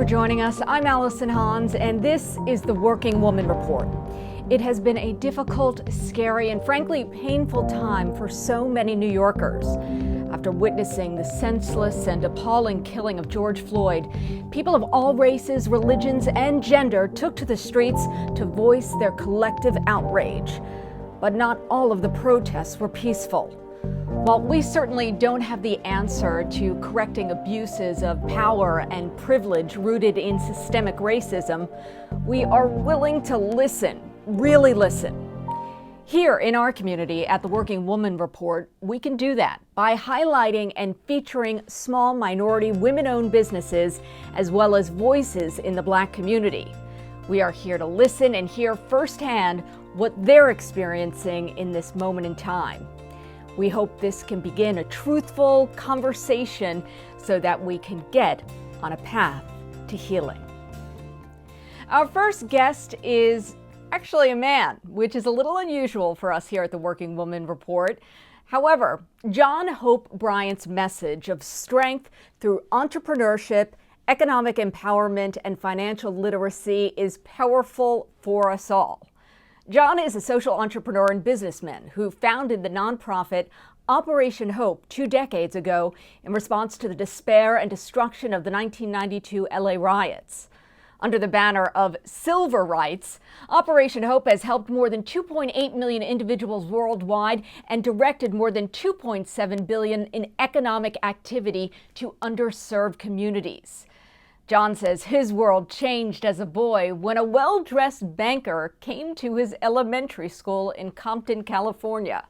for joining us. I'm Allison Haunss, and this is the Working Woman Report. It has been a difficult, scary, and frankly painful time for so many New Yorkers. After witnessing the senseless and appalling killing of George Floyd, people of all races, religions, and gender took to the streets to voice their collective outrage. But not all of the protests were peaceful. While we certainly don't have the answer to correcting abuses of power and privilege rooted in systemic racism, we are willing to listen, really listen. Here in our community at the Working Woman Report, we can do that by highlighting and featuring small minority women-owned businesses as well as voices in the Black community. We are here to listen and hear firsthand what they're experiencing in this moment in time. We hope this can begin a truthful conversation so that we can get on a path to healing. Our first guest is actually a man, which is a little unusual for us here at the Working Woman Report. However, John Hope Bryant's message of strength through entrepreneurship, economic empowerment, and financial literacy is powerful for us all. John is a social entrepreneur and businessman who founded the nonprofit Operation Hope 2 decades ago in response to the despair and destruction of the 1992 LA riots. Under the banner of Civil Rights, Operation Hope has helped more than 2.8 million individuals worldwide and directed more than $2.7 billion in economic activity to underserved communities. John says his world changed as a boy when a well-dressed banker came to his elementary school in Compton, California.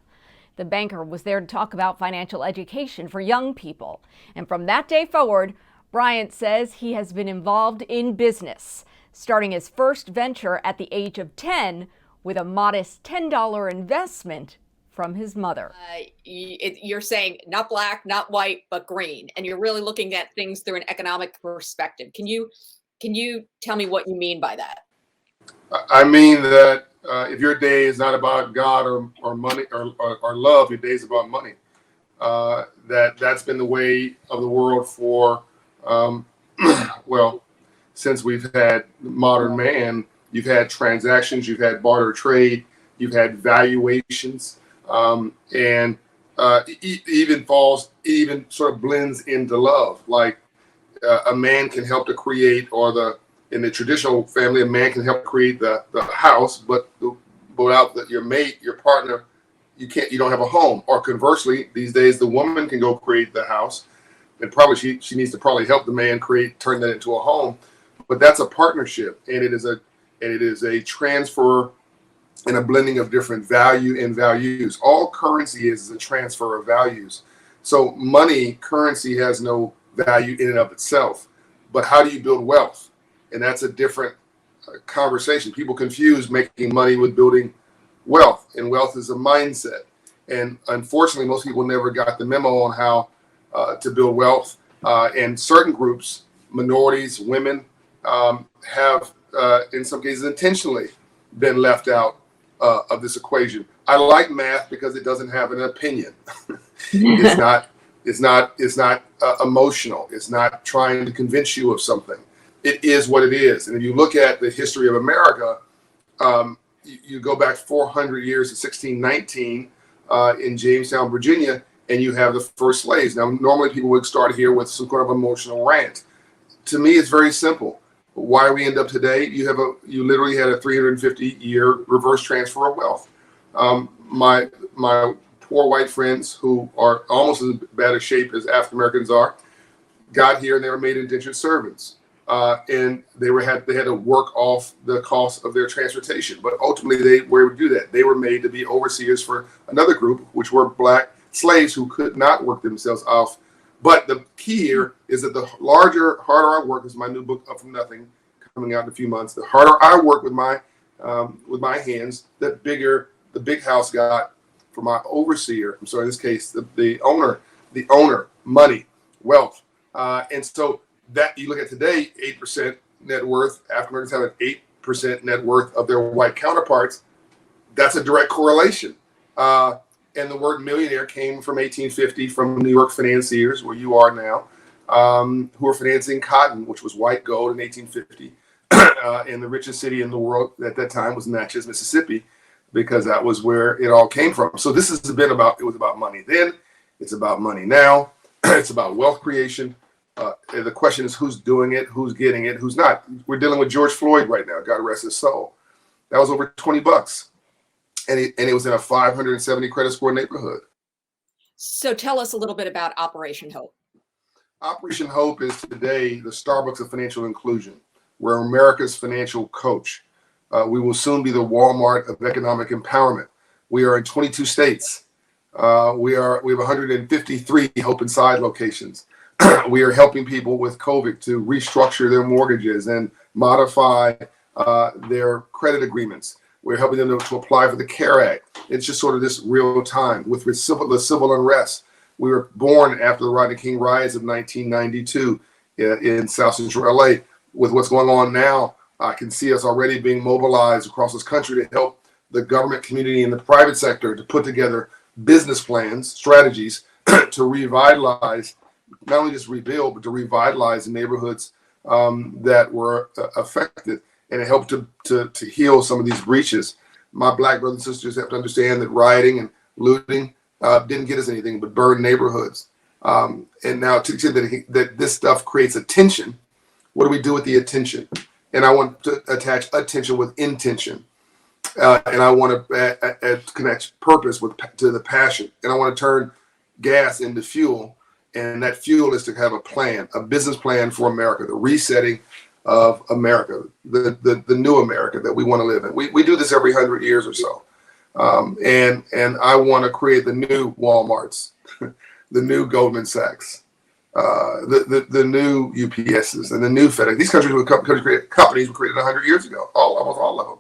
The banker was there to talk about financial education for young people. And from that day forward, Bryant says he has been involved in business, starting his first venture at the age of 10 with a modest $10 investment from his mother. You're saying not black, not white, but green, and you're really looking at things through an economic perspective. Can you tell me what you mean by that? I mean that if your day is not about God or money or love, your day is about money. That's been the way of the world for well, since we've had modern man. You've had transactions, you've had barter trade, you've had valuations. It even sort of blends into love. Like a man can help to create, in the traditional family, a man can help create the house, but without your mate, your partner, you don't have a home. Or conversely, these days the woman can go create the house, and probably she needs to probably help the man turn that into a home. But that's a partnership, and it is a transfer and a blending of different value and values. All currency is a transfer of values. So money, currency has no value in and of itself. But how do you build wealth? And that's a different conversation. People confuse making money with building wealth. And wealth is a mindset. And unfortunately, most people never got the memo on how to build wealth. And certain groups, minorities, women, have in some cases intentionally been left out of this equation. I like math because it doesn't have an opinion. It's not emotional. It's not trying to convince you of something. It is what it is. And if you look at the history of America, you go back 400 years to 1619 in Jamestown, Virginia, and you have the first slaves. Now, normally people would start here with some kind of emotional rant. To me, it's very simple. Why we end up today, you literally had a 350-year reverse transfer of wealth. My poor white friends, who are almost as bad a shape as African Americans are, got here and they were made indentured servants, and they had to work off the cost of their transportation. But ultimately, they were able to do that. They were made to be overseers for another group, which were black slaves who could not work themselves off. But the key here is that the harder I work, is my new book, Up From Nothing, coming out in a few months. The harder I work with my hands, the bigger the big house got for my overseer. I'm sorry, in this case, the owner, money, wealth. And so that you look at today, 8% net worth, African Americans have an 8% net worth of their white counterparts. That's a direct correlation. And the word millionaire came from 1850 from New York financiers, where you are now. who were financing cotton, which was white gold in 1850. And the richest city in the world at that time was Natchez, Mississippi, because that was where it all came from. So this has been it was about money then, it's about money now, it's about wealth creation. And the question is who's doing it, who's getting it, who's not. We're dealing with George Floyd right now, God rest his soul. That was over $20. And it was in a 570 credit score neighborhood. So tell us a little bit about Operation Hope. Operation Hope is today the Starbucks of financial inclusion. We're America's financial coach. We will soon be the Walmart of economic empowerment. We are in 22 states. We have 153 Hope Inside locations. We are helping people with COVID to restructure their mortgages and modify their credit agreements. We're helping them to apply for the CARE Act. It's just sort of this real time with the civil unrest. We were born after the Rodney King riots of 1992 in South Central LA. With what's going on now, I can see us already being mobilized across this country to help the government community and the private sector to put together business plans, strategies to revitalize, not only just rebuild, but to revitalize the neighborhoods that were affected, and it helped to heal some of these breaches. My Black brothers and sisters have to understand that rioting and looting didn't get us anything but burned neighborhoods. And now to the extent that this stuff creates attention, what do we do with the attention? And I want to attach attention with intention. And I want to connect purpose to the passion. And I want to turn gas into fuel. And that fuel is to have a plan, a business plan for America, the resetting of America, the new America that we want to live in. We do this every 100 years or so. And I want to create the new Walmarts, the new Goldman Sachs, the new UPSs, and the new FedEx. These companies were created 100 years ago, almost all of them.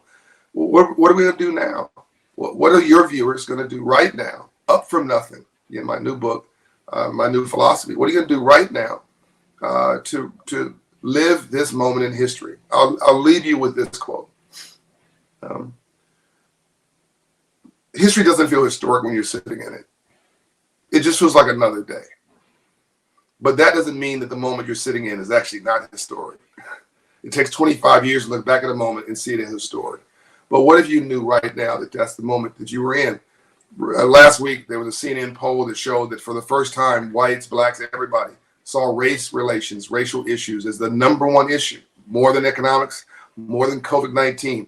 What are we going to do now? What are your viewers going to do right now, up from nothing? In my new book, my new philosophy. What are you going to do right now to live this moment in history? I'll leave you with this quote. History doesn't feel historic when you're sitting in it. It just feels like another day. But that doesn't mean that the moment you're sitting in is actually not historic. It takes 25 years to look back at a moment and see it as historic. But what if you knew right now that that's the moment that you were in? Last week, there was a CNN poll that showed that for the first time, whites, blacks, everybody saw race relations, racial issues as the number one issue, more than economics, more than COVID-19.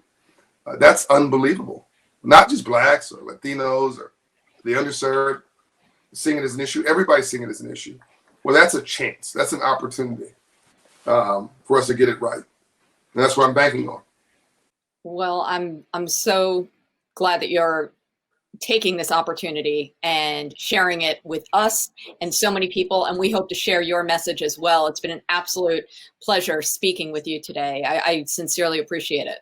That's unbelievable. Not just blacks or Latinos or the underserved seeing it as an issue. Everybody's seeing it as an issue. Well, that's a chance. That's an opportunity for us to get it right. And that's what I'm banking on. Well, I'm so glad that you're taking this opportunity and sharing it with us and so many people. And we hope to share your message as well. It's been an absolute pleasure speaking with you today. I sincerely appreciate it.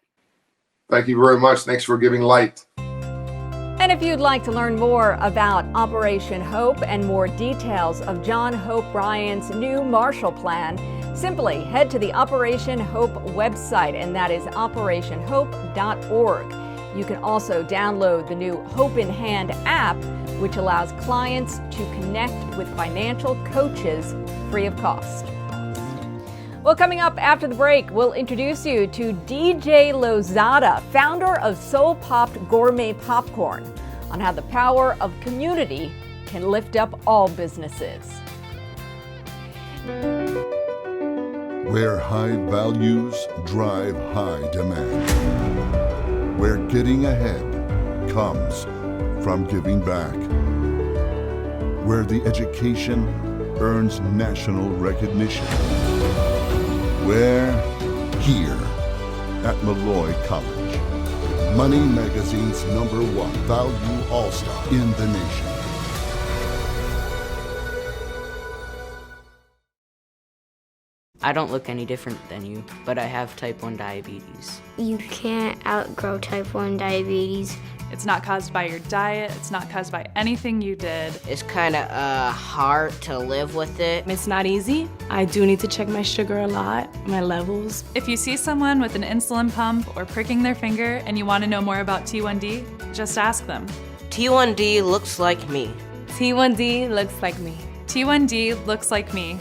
Thank you very much. Thanks for giving light. And if you'd like to learn more about Operation Hope and more details of John Hope Bryant's new Marshall Plan, simply head to the Operation Hope website, and that is operationhope.org. You can also download the new Hope in Hand app, which allows clients to connect with financial coaches free of cost. Well, coming up after the break, we'll introduce you to De.J Lozada, founder of Soul Popped Gourmet Popcorn, on how the power of community can lift up all businesses. Where high values drive high demand. Where getting ahead comes from giving back. Where the education earns national recognition. Where? Here at Malloy College. Money Magazine's #1 value all-star in the nation. I don't look any different than you, but I have type 1 diabetes. You can't outgrow type 1 diabetes. It's not caused by your diet. It's not caused by anything you did. It's kind of hard to live with it. It's not easy. I do need to check my sugar a lot, my levels. If you see someone with an insulin pump or pricking their finger and you want to know more about T1D, just ask them. T1D looks like me. T1D looks like me. T1D looks like me.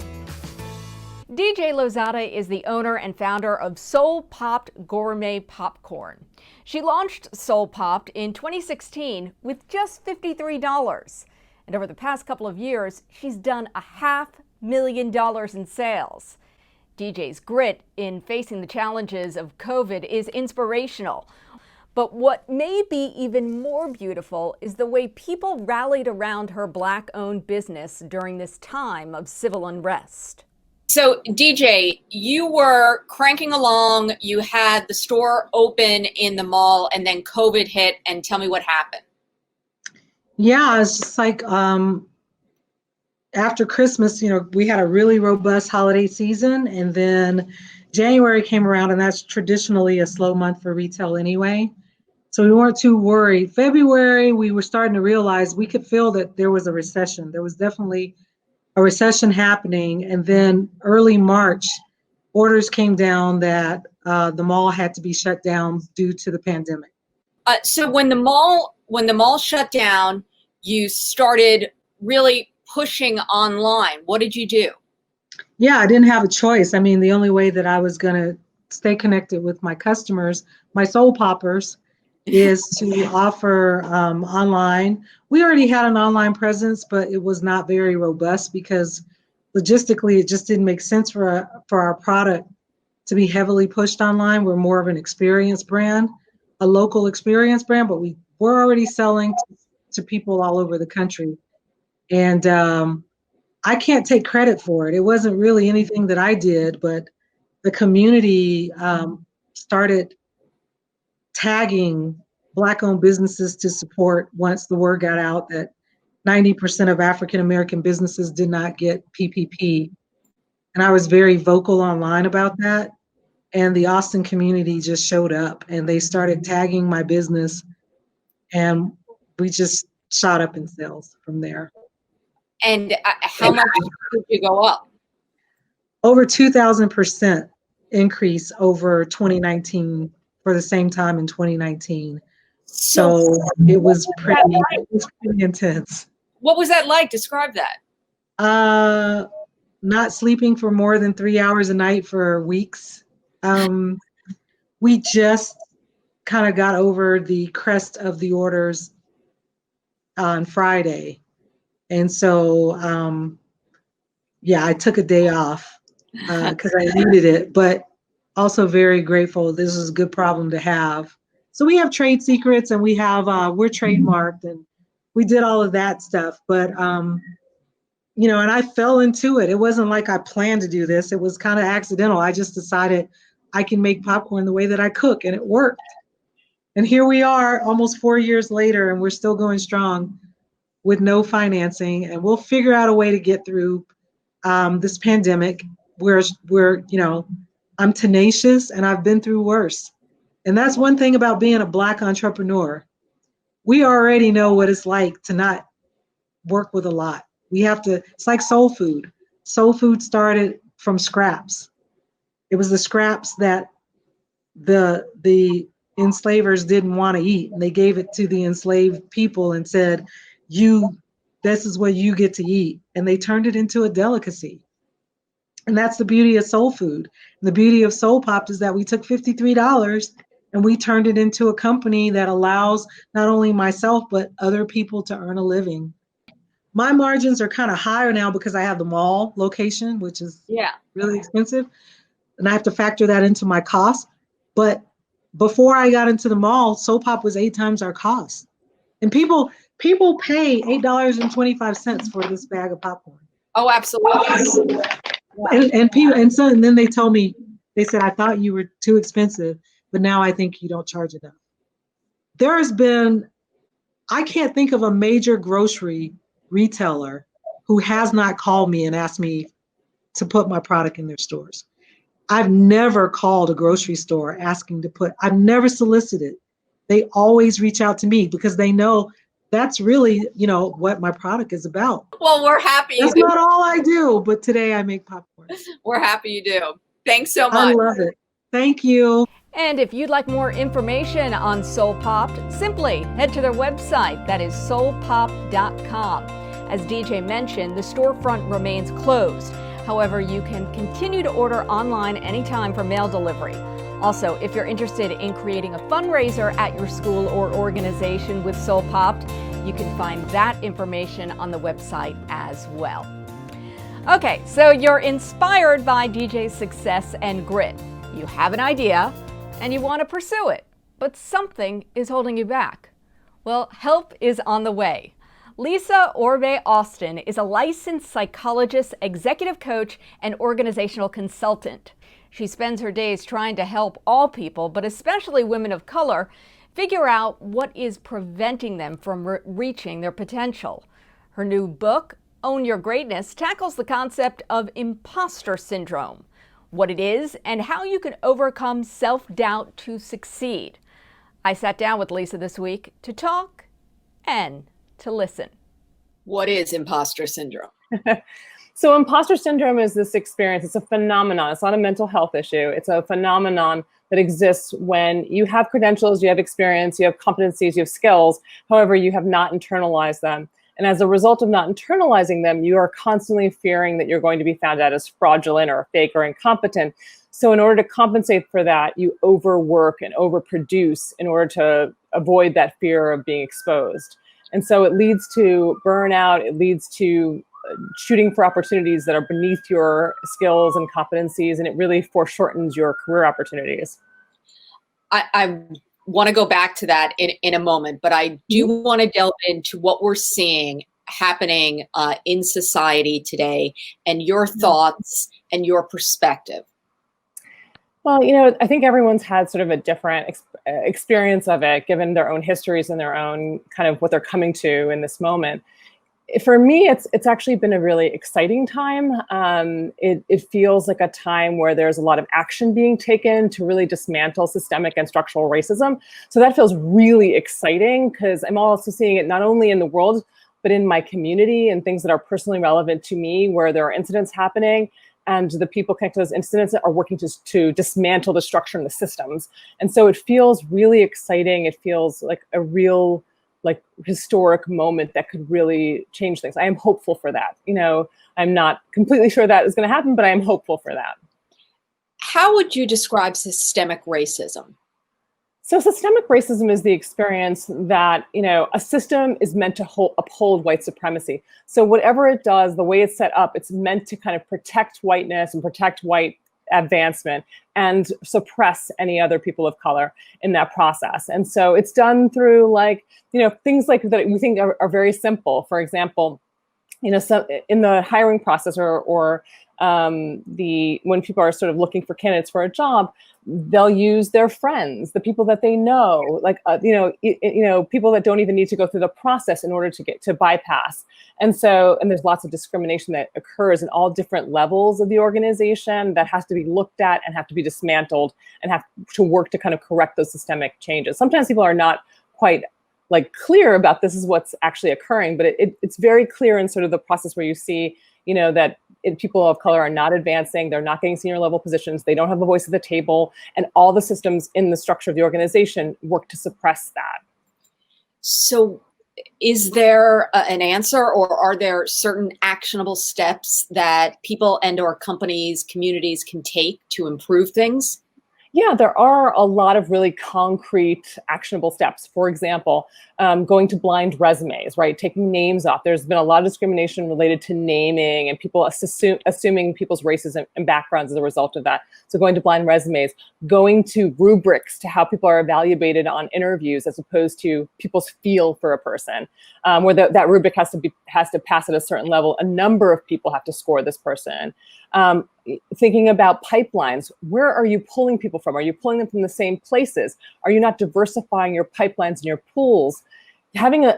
De.J Lozada is the owner and founder of Soul Popped Gourmet Popcorn. She launched Soul Popped in 2016 with just $53. And over the past couple of years, she's done $500,000 in sales. DJ's grit in facing the challenges of COVID is inspirational. But what may be even more beautiful is the way people rallied around her Black-owned business during this time of civil unrest. So, DJ, you were cranking along. You had the store open in the mall, and then COVID hit. And tell me what happened. Yeah, it's just like after Christmas, we had a really robust holiday season, and then January came around, and that's traditionally a slow month for retail anyway. So we weren't too worried. February, we were starting to realize we could feel that there was a recession. There was definitely a recession happening. And then early March, orders came down that the mall had to be shut down due to the pandemic. So when the mall shut down, you started really pushing online. What did you do? Yeah, I didn't have a choice. I mean, the only way that I was going to stay connected with my customers, my soul poppers, is to offer online. We already had an online presence, but it was not very robust because logistically it just didn't make sense for our product to be heavily pushed online. We're more of an experience brand, a local experience brand, but we're already selling to people all over the country. And I can't take credit for it. It wasn't really anything that I did, but the community started tagging Black-owned businesses to support once the word got out that 90% of African-American businesses did not get PPP. And I was very vocal online about that. And the Austin community just showed up and they started tagging my business. And we just shot up in sales from there. And how much did you go up? Over 2,000% increase over 2019 for the same time in 2019. So it was pretty intense. What was that like? Describe that. Not sleeping for more than 3 hours a night for weeks. We just kind of got over the crest of the orders on Friday. And so, I took a day off because I needed it, but also very grateful. This is a good problem to have. So we have trade secrets and we have, we're trademarked and we did all of that stuff. But, and I fell into it. It wasn't like I planned to do this. It was kind of accidental. I just decided I can make popcorn the way that I cook, and it worked. And here we are almost 4 years later, and we're still going strong with no financing. And we'll figure out a way to get through this pandemic. I'm tenacious and I've been through worse. And that's one thing about being a Black entrepreneur. We already know what it's like to not work with a lot. It's like soul food. Soul food started from scraps. It was the scraps that the enslavers didn't want to eat. And they gave it to the enslaved people and said, this is what you get to eat. And they turned it into a delicacy. And that's the beauty of soul food. And the beauty of Soul Popped is that we took $53 and we turned it into a company that allows not only myself, but other people to earn a living. My margins are kind of higher now because I have the mall location, which is really expensive. And I have to factor that into my cost. But before I got into the mall, Soul Pop was 8 times our cost. And people pay $8.25 for this bag of popcorn. Oh, absolutely. And then they told me, they said, I thought you were too expensive, but now I think you don't charge enough. I can't think of a major grocery retailer who has not called me and asked me to put my product in their stores. I've never called a grocery store asking I've never solicited. They always reach out to me because they know that's really, what my product is about. Well, we're happy. That's not all I do, but today I make popcorn. We're happy you do. Thanks so much. I love it. Thank you. And if you'd like more information on Soul Popped, simply head to their website. That is soulpopped.com. As DJ mentioned, the storefront remains closed. However, you can continue to order online anytime for mail delivery. Also, if you're interested in creating a fundraiser at your school or organization with Soul Popped, you can find that information on the website as well. Okay, so you're inspired by DJ's success and grit. You have an idea and you want to pursue it, but something is holding you back. Well, help is on the way. Lisa Orbe Austin is a licensed psychologist, executive coach, and organizational consultant. She spends her days trying to help all people, but especially women of color, figure out what is preventing them from reaching their potential. Her new book, Own Your Greatness, tackles the concept of impostor syndrome, what it is, and how you can overcome self-doubt to succeed. I sat down with Lisa this week to talk and to listen. What is impostor syndrome? So imposter syndrome is this experience. It's a phenomenon. It's not a mental health issue. It's a phenomenon that exists when you have credentials, you have experience, you have competencies, you have skills. However, you have not internalized them. And as a result of not internalizing them, you are constantly fearing that you're going to be found out as fraudulent or fake or incompetent. So in order to compensate for that, you overwork and overproduce in order to avoid that fear of being exposed. And so it leads to burnout. It leads to shooting for opportunities that are beneath your skills and competencies, and it really foreshortens your career opportunities. I want to go back to that in a moment, but I do want to delve into what we're seeing happening in society today and your thoughts and your perspective. Well, you know, I think everyone's had sort of a different experience of it, given their own histories and their own kind of what they're coming to in this moment. For me, it's actually been a really exciting time. It feels like a time where there's a lot of action being taken to really dismantle systemic and structural racism. So that feels really exciting because I'm also seeing it not only in the world, but in my community and things that are personally relevant to me, where there are incidents happening and the people connected to those incidents are working to dismantle the structure and the systems. And so it feels really exciting. It feels like a real historic moment that could really change things. I am hopeful for that. You know, I'm not completely sure that is going to happen, but I am hopeful for that. How would you describe systemic racism? So systemic racism is the experience that, you know, a system is meant to uphold white supremacy. So whatever it does, the way it's set up, it's meant to kind of protect whiteness and protect white advancement and suppress any other people of color in that process. And so it's done through things like that we think are very simple. For example, you know, so in the hiring process or when people are sort of looking for candidates for a job, they'll use their friends, the people that they know, people that don't even need to go through the process in order to get to bypass. And there's lots of discrimination that occurs in all different levels of the organization that has to be looked at and have to be dismantled and have to work to kind of correct those systemic changes. Sometimes people are not quite clear about this is what's actually occurring, but it's very clear in sort of the process where you see, you know, that people of color are not advancing, they're not getting senior level positions, they don't have a voice at the table, and all the systems in the structure of the organization work to suppress that. So is there an answer, or are there certain actionable steps that people and or companies, communities can take to improve things? Yeah, there are a lot of really concrete, actionable steps. For example, going to blind resumes, right? Taking names off. There's been a lot of discrimination related to naming and people assuming people's races and backgrounds as a result of that. So going to blind resumes, going to rubrics to how people are evaluated on interviews as opposed to people's feel for a person, where that rubric has to pass at a certain level. A number of people have to score this person. Thinking about pipelines, where are you pulling people from? Are you pulling them from the same places? Are you not diversifying your pipelines and your pools? Having a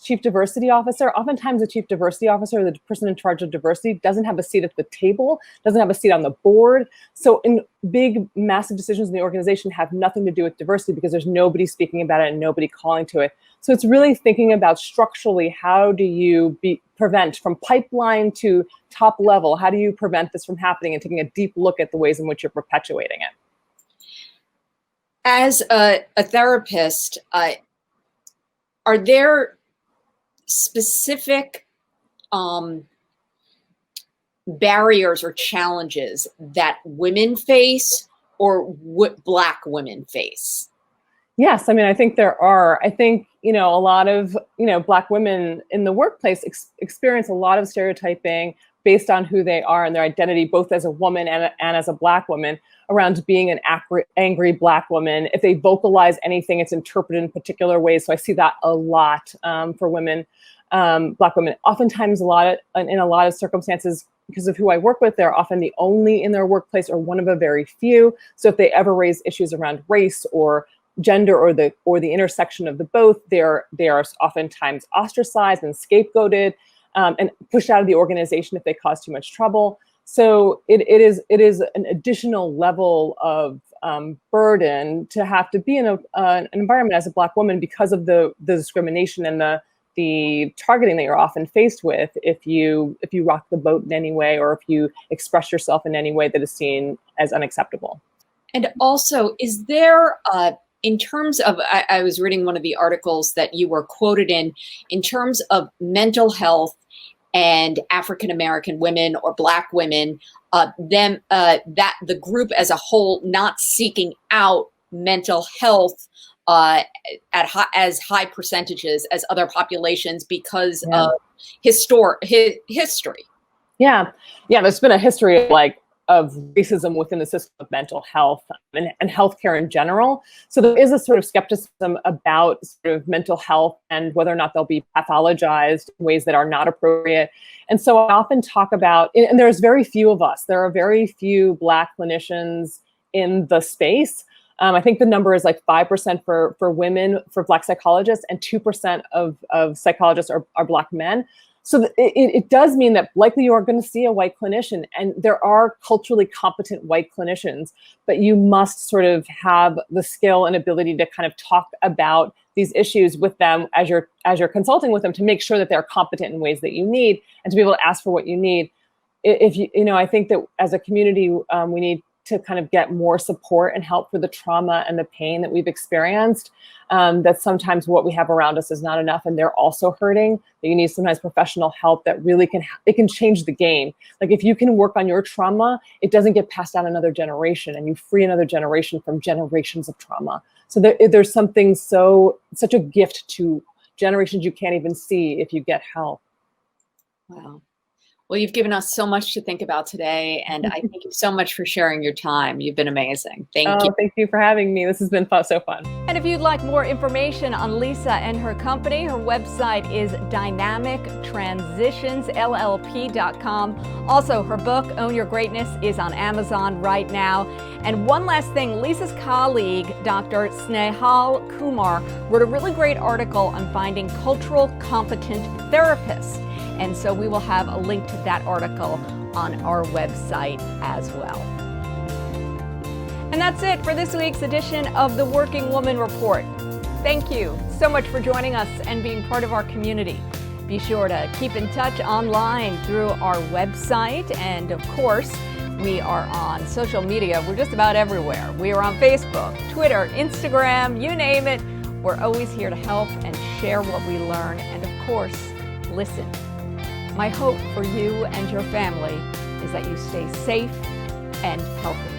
chief diversity officer, oftentimes a chief diversity officer, the person in charge of diversity, doesn't have a seat at the table, doesn't have a seat on the board. So in big, massive decisions in the organization have nothing to do with diversity because there's nobody speaking about it and nobody calling to it. So it's really thinking about structurally, how do you prevent from pipeline to top level? How do you prevent this from happening, and taking a deep look at the ways in which you're perpetuating it? As a therapist, are there specific barriers or challenges that women face or what Black women face? Yes, I mean, I think there are. I think, a lot of, Black women in the workplace experience a lot of stereotyping based on who they are and their identity, both as a woman and as a Black woman, around being an angry Black woman. If they vocalize anything, it's interpreted in particular ways. So I see that a lot for women, Black women. Oftentimes, in a lot of circumstances, because of who I work with, they're often the only in their workplace or one of a very few. So if they ever raise issues around race or gender or the intersection of the both, they are oftentimes ostracized and scapegoated and pushed out of the organization if they cause too much trouble. So it is an additional level of burden to have to be in an environment as a Black woman because of the discrimination and the targeting that you're often faced with if you rock the boat in any way or if you express yourself in any way that is seen as unacceptable. And also, is there in terms of, I was reading one of the articles that you were quoted in terms of mental health and African-American women or Black women, that the group as a whole not seeking out mental health as high percentages as other populations because of history. Yeah, there's been a history of racism within the system of mental health and healthcare in general. So there is a sort of skepticism about sort of mental health and whether or not they'll be pathologized in ways that are not appropriate. And so I often talk about, and there's very few of us, there are very few Black clinicians in the space. I think the number is 5% for women, for Black psychologists, and 2% of psychologists are Black men. So it does mean that likely you are going to see a white clinician, and there are culturally competent white clinicians, but you must sort of have the skill and ability to kind of talk about these issues with them as you're consulting with them to make sure that they're competent in ways that you need and to be able to ask for what you need. I think that as a community, we need to kind of get more support and help for the trauma and the pain that we've experienced. That sometimes what we have around us is not enough, and they're also hurting. That you need sometimes professional help that really can change the game. Like if you can work on your trauma, it doesn't get passed down another generation, and you free another generation from generations of trauma. So there's something such a gift to generations you can't even see if you get help. Wow. Well, you've given us so much to think about today, and I thank you so much for sharing your time. You've been amazing. Thank you. Thank you for having me. This has been so fun. And if you'd like more information on Lisa and her company, her website is dynamictransitionsllp.com. Also, her book, Own Your Greatness, is on Amazon right now. And one last thing, Lisa's colleague, Dr. Snehal Kumar, wrote a really great article on finding cultural competent therapists. And so we will have a link to that article on our website as well. And that's it for this week's edition of the Working Woman Report. Thank you so much for joining us and being part of our community. Be sure to keep in touch online through our website. And of course, we are on social media. We're just about everywhere. We are on Facebook, Twitter, Instagram, you name it. We're always here to help and share what we learn. And of course, listen. My hope for you and your family is that you stay safe and healthy.